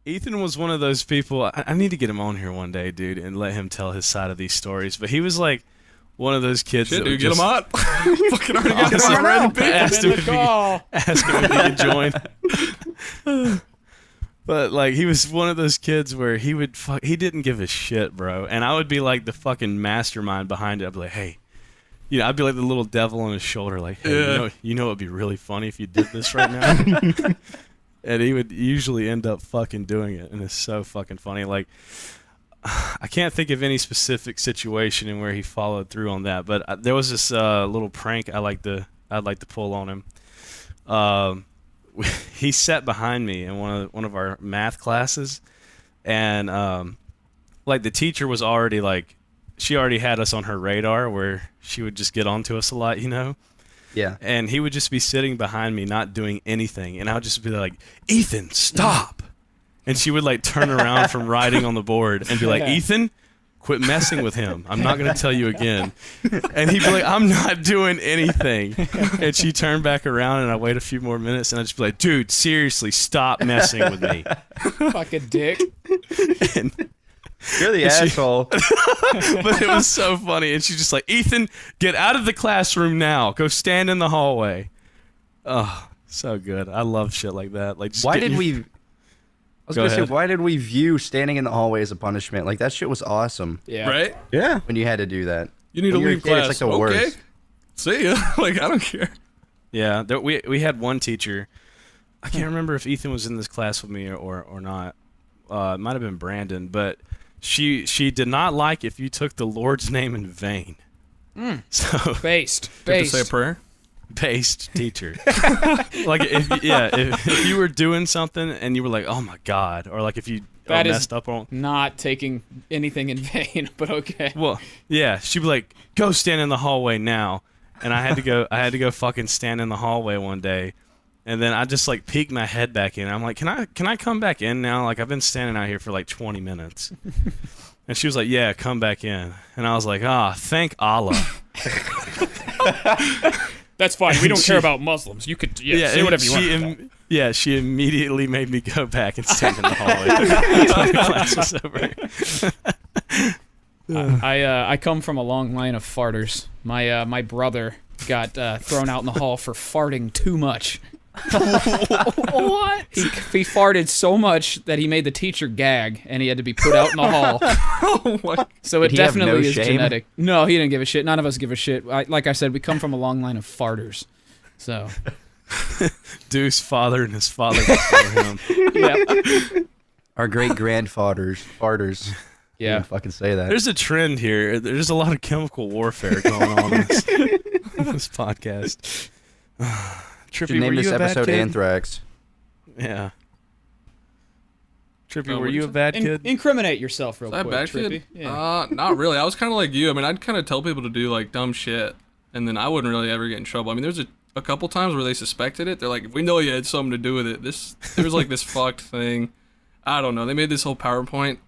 Ethan was one of those people. I need to get him on here one day, dude, and let him tell his side of these stories. But he was like one of those kids. Shit, that dude, would get him out. Fucking already got Honestly, him ready. asked him if he could join. But like he was one of those kids where he didn't give a shit, bro. And I would be like the fucking mastermind behind it. I'd be like, hey, I'd be like the little devil on his shoulder, like, hey, you know, it'd be really funny if you did this right now. And he would usually end up fucking doing it, and it's so fucking funny. Like, I can't think of any specific situation in where he followed through on that, but there was this little prank I'd like to pull on him. He sat behind me in one of our math classes, and like the teacher was already like, she already had us on her radar where she would just get onto us a lot, you know. Yeah. And he would just be sitting behind me, not doing anything, and I would just be like, Ethan, stop! And she would like turn around from writing on the board and be like, Ethan, quit messing with him. I'm not going to tell you again. And he'd be like, I'm not doing anything. And she turned back around, and I wait a few more minutes, and I'd just be like, dude, seriously, stop messing with me. Fucking dick. And you're the asshole. But it was so funny. And she's just like, Ethan, get out of the classroom now. Go stand in the hallway. Oh, so good. I love shit like that. Like, why did we view standing in the hallway as a punishment? Like, that shit was awesome. Yeah. Right? Yeah. When you had to do that. You need to leave class. It's like the worst. See ya. Like, I don't care. Yeah. We had one teacher. I can't remember if Ethan was in this class with me or not. It might have been Brandon, but she did not like if you took the Lord's name in vain. So Based. To say a prayer? Based teacher. Like if you were doing something and you were like, oh my God, or like if you messed up on not taking anything in vain, but okay. Well, yeah, she'd be like, go stand in the hallway now. And I had to go fucking stand in the hallway one day. And then I just like peeked my head back in. I'm like, can I come back in now? Like, I've been standing out here for like 20 minutes. And she was like, yeah, come back in. And I was like, thank Allah. That's fine. We don't care about Muslims. You could say whatever you want. She immediately made me go back and stand in the hallway until the class was over. I come from a long line of farters. My brother got thrown out in the hall for farting too much. What? He farted so much that he made the teacher gag, and he had to be put out in the hall. So it definitely is genetic. No, he didn't give a shit. None of us give a shit. Like I said, we come from a long line of farters. So, Deuce father and his father before him. Yeah. Our great grandfathers, farters. Yeah, fucking say that. There's a trend here. There's a lot of chemical warfare going on in this podcast. Trippy, should name this episode Anthrax. Yeah. Trippy, were you a bad kid? Incriminate yourself real quick, bad Trippy. kid? Yeah. Not really. I was kind of like you. I mean, I'd kind of tell people to do like dumb shit, and then I wouldn't really ever get in trouble. I mean, there's a couple times where they suspected it. They're like, we know you had something to do with it. There was like this fucked thing. I don't know. They made this whole PowerPoint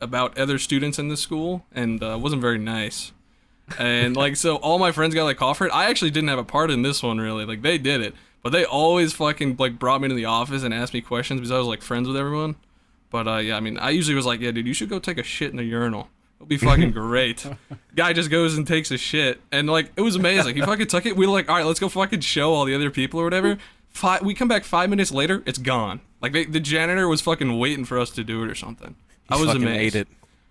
about other students in the school, and it wasn't very nice. And like, so all my friends got like caught for it. I actually didn't have a part in this one, really. Like, they did it. But they always fucking like brought me to the office and asked me questions because I was like friends with everyone. But yeah, I mean, I usually was like, yeah, dude, you should go take a shit in the urinal. It'll be fucking great. Guy just goes and takes a shit, and like, it was amazing. He fucking took it. We were like, all right, let's go fucking show all the other people or whatever. We come back 5 minutes later, it's gone. Like, the janitor was fucking waiting for us to do it or something. I was amazed. Ate it.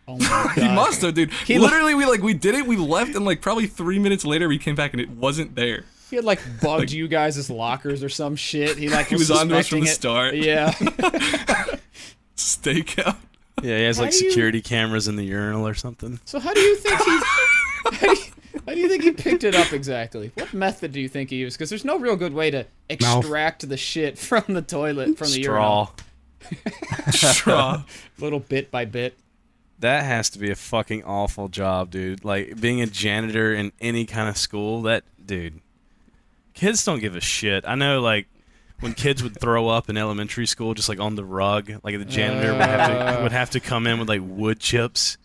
Oh my God. He must have, dude. Literally, we did it. We left, and like probably 3 minutes later, we came back and it wasn't there. He had like bugged you guys' lockers or some shit. He was on to us from the start. Yeah. Stakeout. Yeah, he has like security cameras in the urinal or something. So how do you think how do you think he picked it up exactly? What method do you think he used? Because there's no real good way to extract the shit from the toilet, from the urinal. Straw. Little bit by bit. That has to be a fucking awful job, dude. Like, being a janitor in any kind of school, dude. Kids don't give a shit. I know, like, when kids would throw up in elementary school, just like on the rug, like the janitor would have to come in with like wood chips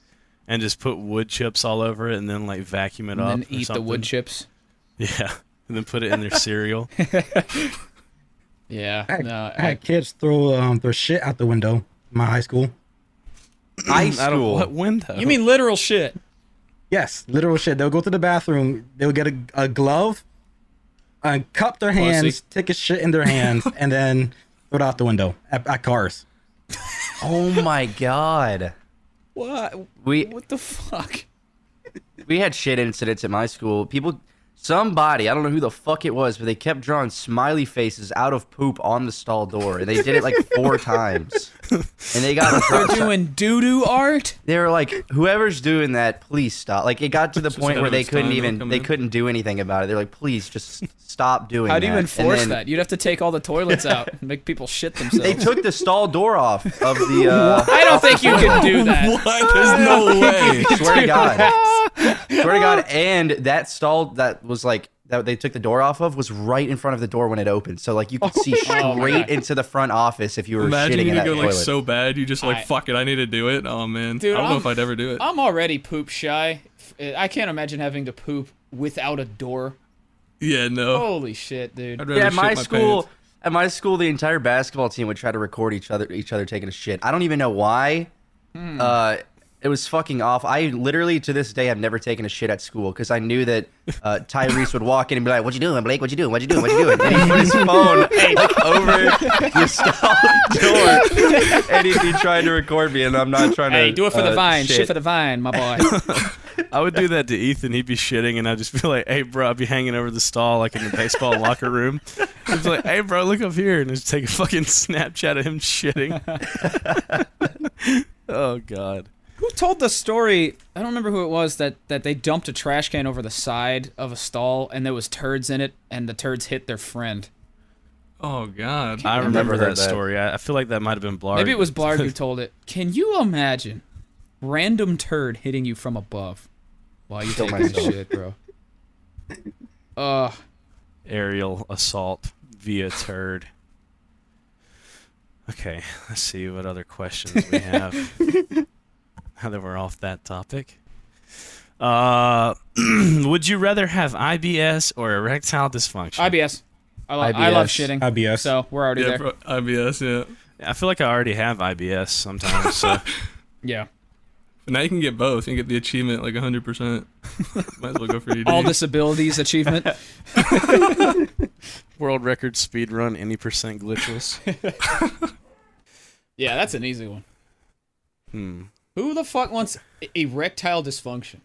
and just put wood chips all over it and then like vacuum it up. And then eat the wood chips. Yeah, and then put it in their cereal. Yeah, I had kids throw their shit out the window. My high school. High Out of school. what window? You mean literal shit? Yes, literal shit. They'll go to the bathroom. They'll get a glove, cup their hands, take a shit in their hands, and then throw it out the window at cars. Oh my god. What? We What the fuck? we had shit incidents at my school. Somebody, I don't know who the fuck it was, but they kept drawing smiley faces out of poop on the stall door, and they did it like 4 times. And they got They're doing doo-doo art? They were like, whoever's doing that, please stop. Like, it got to the Just point ahead where of they its couldn't time, even they'll come they in. couldn't do anything about it. They're like, please just stop doing that. How do you And enforce then that? You'd have to take all the toilets out and make people shit themselves. They took the stall door off of the I don't think you could do that. What? There's no way. swear to God. Swear to God, and that stall that was like that they took the door off of was right in front of the door when it opened. So like you could see Oh my straight God. into the front office if you were Imagine shitting you in that go toilet. like so bad, you just like I- fuck it. I need to do it. Oh man, Dude, I don't know I'm- if I'd ever do it. I'm already poop shy. I can't imagine having to poop without a door. Yeah, no. Holy shit, dude. I'd rather Yeah, at shit my my school, pants. at my school, the entire basketball team would try to record each other taking a shit. I don't even know why. It was fucking off. I literally to this day have never taken a shit at school because I knew that Tyrese would walk in and be like, "What you doing, Blake? What you doing? What you doing? What you doing?" And he'd put his phone like over your stall door, and he'd be trying to record me, and I'm not trying to. Hey, do it for the vine. shit. Shit for the vine, my boy. I would do that to Ethan. He'd be shitting, and I'd just be like, "Hey, bro," I'd be hanging over the stall like in the baseball locker room. I'd be like, "Hey, bro, look up here," and just take a fucking Snapchat of him shitting. Oh God. Who told the story? I don't remember who it was that they dumped a trash can over the side of a stall and there was turds in it and the turds hit their friend. Oh god. I remember heard that that. story. I feel like that might have been Blarg. Maybe it was Blarg who told it. Can you imagine random turd hitting you from above while you Kill taking a myself. shit, bro? Aerial assault via turd. Okay, let's see what other questions we have. Now that we're off that topic. Would you rather have IBS or erectile dysfunction? IBS. I love IBS. shitting. IBS. So we're already Yeah, there. bro, IBS. Yeah. I feel like I already have IBS sometimes. So Yeah. But now you can get both. You can get the achievement like 100%. Might as well go for ED. All disabilities achievement. world record speed run, any percent glitchless. Yeah, that's an easy one. Who the fuck wants erectile dysfunction?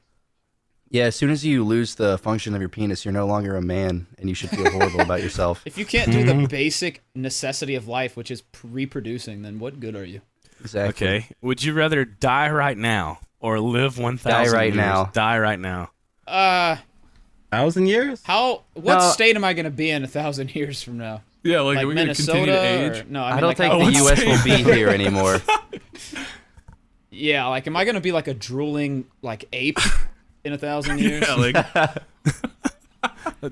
Yeah, as soon as you lose the function of your penis, you're no longer a man, and you should feel horrible about yourself. If you can't do the basic necessity of life, which is reproducing, then what good are you? Exactly. Okay. Would you rather die right now or live 1,000 Die right years? now. Die right now. 1,000 years? What No. state am I going to be in 1,000 years from now? Yeah, like, Like are we going to continue to Minnesota? age? Or, no, I I mean, don't like, think how- the U.S. will be here anymore. Yeah, like, am I going to be like a drooling, like, ape in 1,000 years? Yeah, like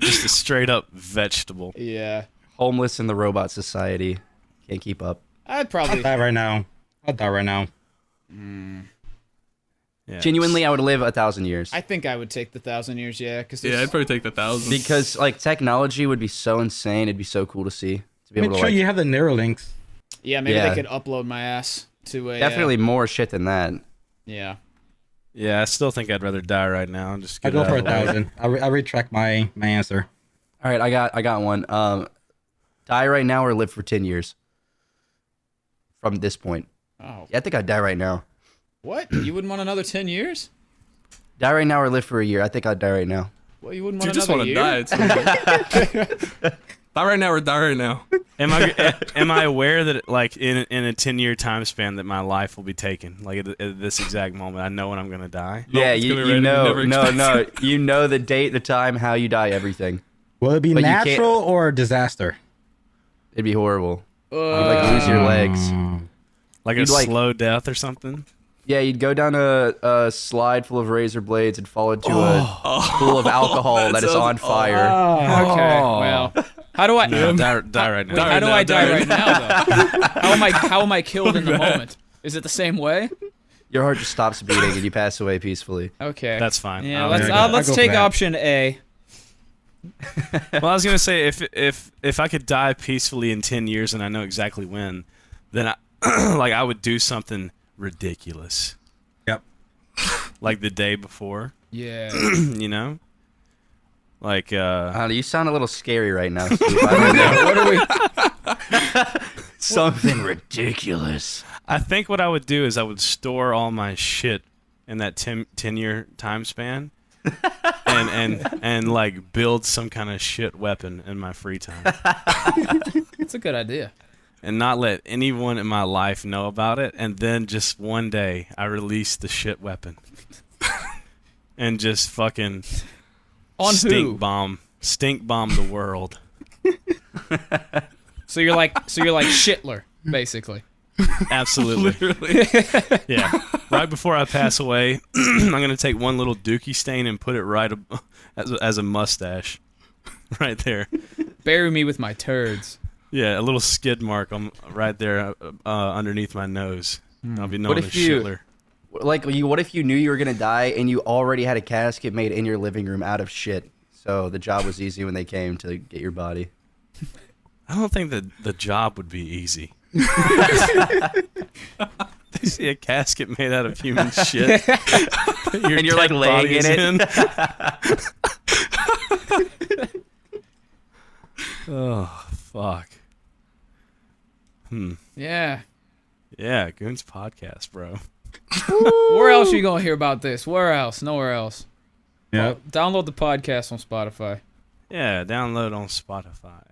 Just a straight up vegetable. Yeah. Homeless in the robot society. Can't keep up. I'd probably... Die right now. I'll die right now. Yeah. Genuinely, I would live 1,000 years. I think I would take the 1,000 years, yeah, because yeah, I'd probably take the 1,000. Because like technology would be so insane. It'd be so cool to see. To be Make able to sure like, you have the Neuralinks. yeah, maybe Yeah. they could upload my ass to a... definitely more shit than that. Yeah. Yeah, I still think I'd rather die right now. And just I get go it for out of the way. 1,000. I retract my answer. All right, I got one. Die right now or live for 10 years. From this point, Oh. yeah, I think I'd die right now. What? You wouldn't want another 10 years? Die right now or live for a year. I think I'd die right now. Well, you wouldn't Do you want just another want to year? die at some point? Die right now or die right now. Am I aware that like in a 10-year time span that my life will be taken? Like at this exact moment, I know when I'm gonna die. Yeah, it's you, gonna be you random, know, you never no, expect you know the date, the time, how you die, everything. Will it be But you can't- natural or disaster? It'd be horrible. You'd like lose your legs. Like You'd a like- slow death or something. Yeah, you'd go down a slide full of razor blades and fall into a pool of alcohol that is sounds on fire. Okay, well, how do I... No, die right now. Wait, how do I die right now, though? How am I killed in the moment? Is it the same way? Your heart just stops beating and you pass away peacefully. Okay. That's fine. Yeah, I'll let's do that. let's I'll go take for that. option A. Well, I was gonna say if I could die peacefully in 10 years and I know exactly when, then like I would do something ridiculous, Yep. like the day before, Yeah. you know, like You sound a little scary right now, Steve. I don't know. What are we? Something ridiculous. I think what I would do is I would store all my shit in that 10-year time span, and like build some kind of shit weapon in my free time, It's a good idea. and not let anyone in my life know about it. And then just one day I release the shit weapon, and just fucking On stink who? bomb the world. So you're like Shitler, basically. Absolutely. Literally. Yeah. Right before I pass away, I'm gonna take one little dookie stain and put it right as a mustache, right there. Bury me with my turds. Yeah, a little skid mark right there underneath my nose. I'll be known What as if you- Shitler. What if you knew you were gonna die and you already had a casket made in your living room out of shit? So the job was easy when they came to get your body. I don't think that the job would be easy. They see a casket made out of human shit, And you're, like, dead laying body's in it. Oh fuck. Yeah. Yeah, Goons podcast, bro. Where else are you gonna hear about this? Where else? Nowhere else. Yep. Download the podcast on Spotify. Yeah, download on Spotify.